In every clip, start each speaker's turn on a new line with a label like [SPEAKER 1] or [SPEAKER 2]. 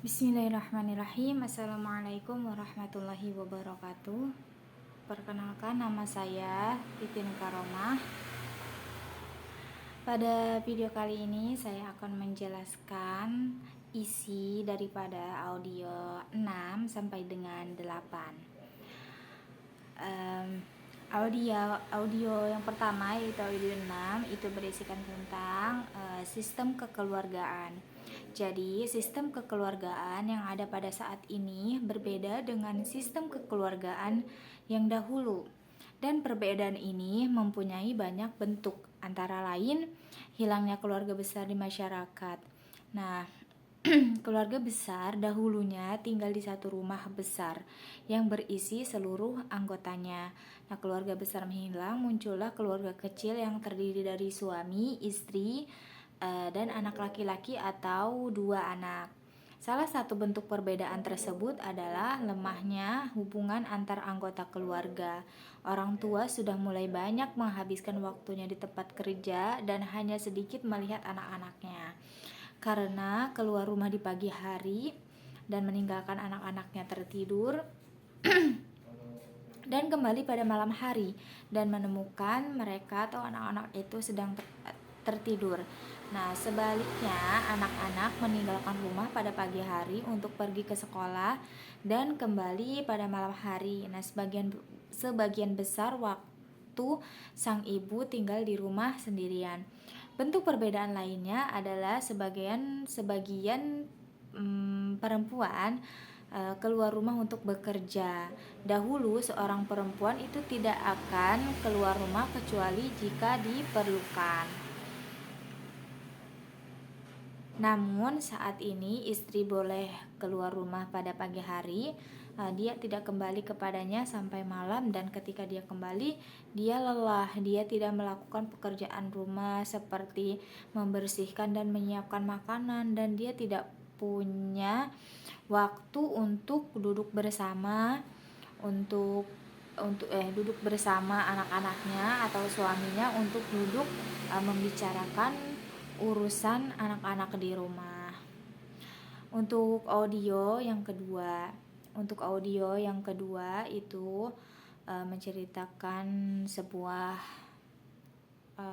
[SPEAKER 1] Bismillahirrahmanirrahim. Assalamualaikum warahmatullahi wabarakatuh. Perkenalkan, nama saya Titin Karomah. Pada video kali ini saya akan menjelaskan isi daripada audio 6 sampai dengan 8. Audio yang pertama yaitu audio 6 itu berisikan tentang sistem kekeluargaan. Jadi, sistem kekeluargaan yang ada pada saat ini berbeda dengan sistem kekeluargaan yang dahulu. Dan perbedaan ini mempunyai banyak bentuk, antara lain hilangnya keluarga besar di masyarakat. Nah, keluarga besar dahulunya tinggal di satu rumah besar yang berisi seluruh anggotanya. Nah, keluarga besar menghilang, muncullah keluarga kecil yang terdiri dari suami, istri, dan anak laki-laki atau 2 anak. Salah satu bentuk perbedaan tersebut adalah lemahnya hubungan antar anggota keluarga. Orang tua sudah mulai banyak menghabiskan waktunya di tempat kerja dan hanya sedikit melihat anak-anaknya. Karena keluar rumah di pagi hari dan meninggalkan anak-anaknya tertidur dan kembali pada malam hari dan menemukan mereka atau anak-anak itu sedang tertidur. Nah, sebaliknya anak-anak meninggalkan rumah pada pagi hari untuk pergi ke sekolah dan kembali pada malam hari. Nah, sebagian besar waktu sang ibu tinggal di rumah sendirian. Bentuk perbedaan lainnya adalah sebagian perempuan keluar rumah untuk bekerja. Dahulu seorang perempuan itu tidak akan keluar rumah kecuali jika diperlukan. Namun saat ini istri boleh keluar rumah pada pagi hari, dia tidak kembali kepadanya sampai malam, dan ketika dia kembali dia lelah, dia tidak melakukan pekerjaan rumah seperti membersihkan dan menyiapkan makanan, dan dia tidak punya waktu untuk duduk bersama duduk bersama anak-anaknya atau suaminya untuk duduk membicarakan urusan anak-anak di rumah. Untuk audio yang kedua itu menceritakan sebuah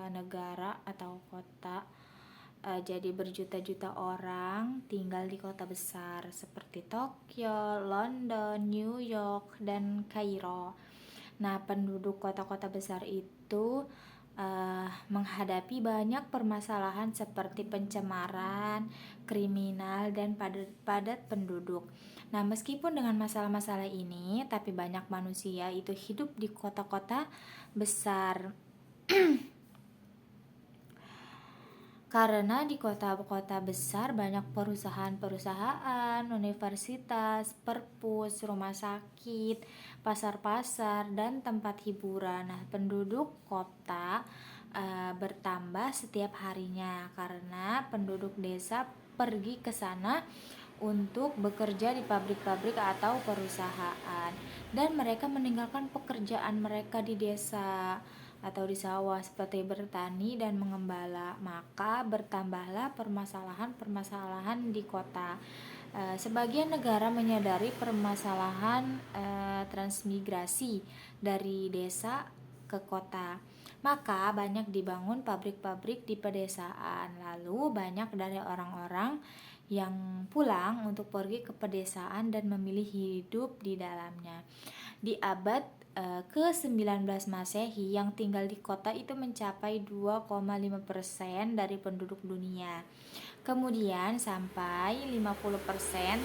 [SPEAKER 1] negara atau kota. Jadi berjuta-juta orang tinggal di kota besar seperti Tokyo, London, New York, dan Kairo. Nah, penduduk kota-kota besar itu menghadapi banyak permasalahan seperti pencemaran, kriminal, dan padat penduduk. Nah, meskipun dengan masalah-masalah ini, tapi banyak manusia itu hidup di kota-kota besar. Karena di kota-kota besar banyak perusahaan-perusahaan, universitas, perpus, rumah sakit, pasar-pasar, dan tempat hiburan. Nah, penduduk kota bertambah setiap harinya karena penduduk desa pergi ke sana untuk bekerja di pabrik-pabrik atau perusahaan, dan mereka meninggalkan pekerjaan mereka di desa atau di sawah seperti bertani dan mengembala. Maka bertambahlah permasalahan-permasalahan di kota. Sebagian negara menyadari permasalahan transmigrasi dari desa ke kota, maka banyak dibangun pabrik-pabrik di pedesaan. Lalu banyak dari orang-orang yang pulang untuk pergi ke pedesaan dan memilih hidup di dalamnya. Di abad ke-19 Masehi, yang tinggal di kota itu mencapai 2,5% dari penduduk dunia. Kemudian sampai 50%,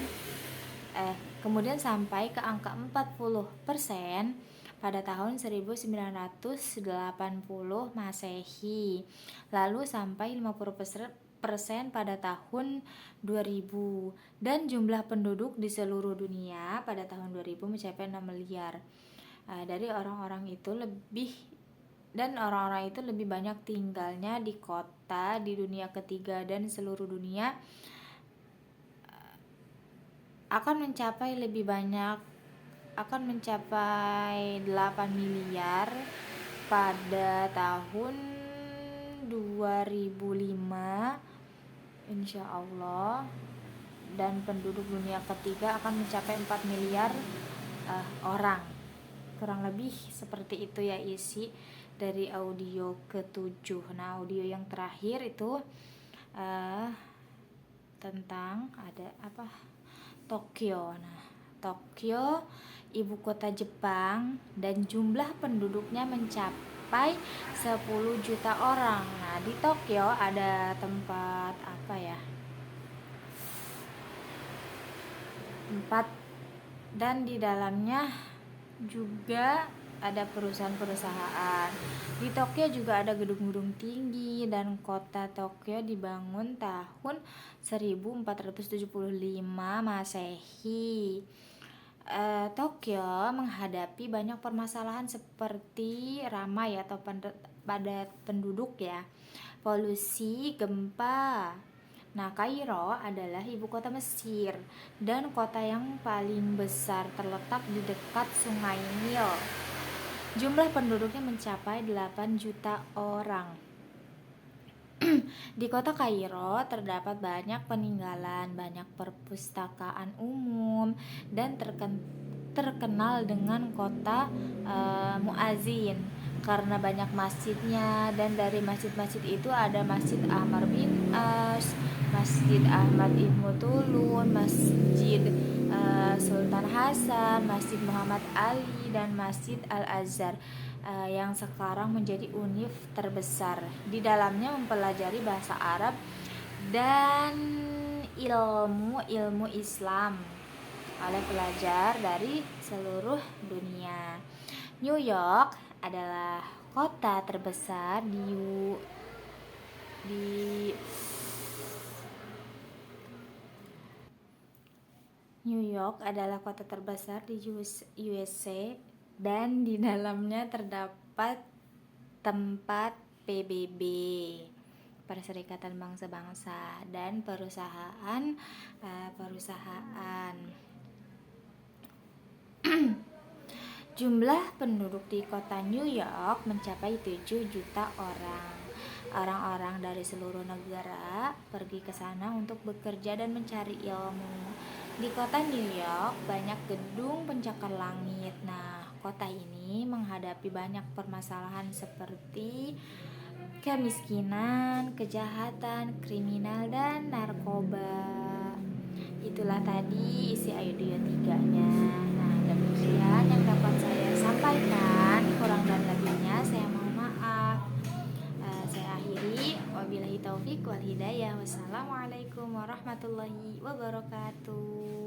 [SPEAKER 1] kemudian sampai ke angka 40% pada tahun 1980 Masehi. Lalu sampai 50% pada tahun 2000, dan jumlah penduduk di seluruh dunia pada tahun 2000 mencapai 6 miliar. Dari orang-orang itu lebih banyak tinggalnya di kota di dunia ketiga, dan seluruh dunia akan mencapai 8 miliar pada tahun 2005 insya Allah. dan penduduk dunia ketiga akan mencapai 4 miliar orang. Kurang lebih seperti itu ya isi dari audio ke-7. Nah, audio yang terakhir itu tentang ada apa? Tokyo. Nah, Tokyo ibu kota Jepang dan jumlah penduduknya mencapai 10 juta orang. Nah, di Tokyo ada tempat apa ya? Tempat, dan di dalamnya juga ada perusahaan-perusahaan. Di Tokyo juga ada gedung-gedung tinggi, dan kota Tokyo dibangun tahun 1475 Masehi. Tokyo menghadapi banyak permasalahan seperti ramai atau padat penduduk ya, polusi, gempa. Nah, Kairo adalah ibu kota Mesir dan kota yang paling besar, terletak di dekat Sungai Nil. Jumlah penduduknya mencapai 8 juta orang. Di kota Kairo terdapat banyak peninggalan, banyak perpustakaan umum, dan terkenal dengan kota muazin karena banyak masjidnya. Dan dari masjid-masjid itu ada Masjid Ammar bin As, Masjid Ahmad Ibnu Tulun, Masjid Sultan Hasan, Masjid Muhammad Ali, dan Masjid Al-Azhar yang sekarang menjadi univ terbesar. Di dalamnya mempelajari bahasa Arab dan ilmu Islam oleh pelajar dari seluruh dunia. New York adalah kota terbesar New York adalah kota terbesar di USA, dan di dalamnya terdapat tempat PBB, Perserikatan Bangsa-Bangsa, dan perusahaan. Jumlah penduduk di kota New York mencapai 7 juta orang. Orang-orang dari seluruh negara pergi ke sana untuk bekerja dan mencari ilmu. Di kota New York banyak gedung pencakar langit. Nah, kota ini menghadapi banyak permasalahan seperti kemiskinan, kejahatan, kriminal, dan narkoba. Itulah tadi isi audio 3-nya. Nah, demikian yang dapat saya sampaikan. Kurang dan lebihnya saya mohon maaf. Saya akhiri. Wabillahi taufik wal hidayah. Wassalamualaikum warahmatullahi wabarakatuh.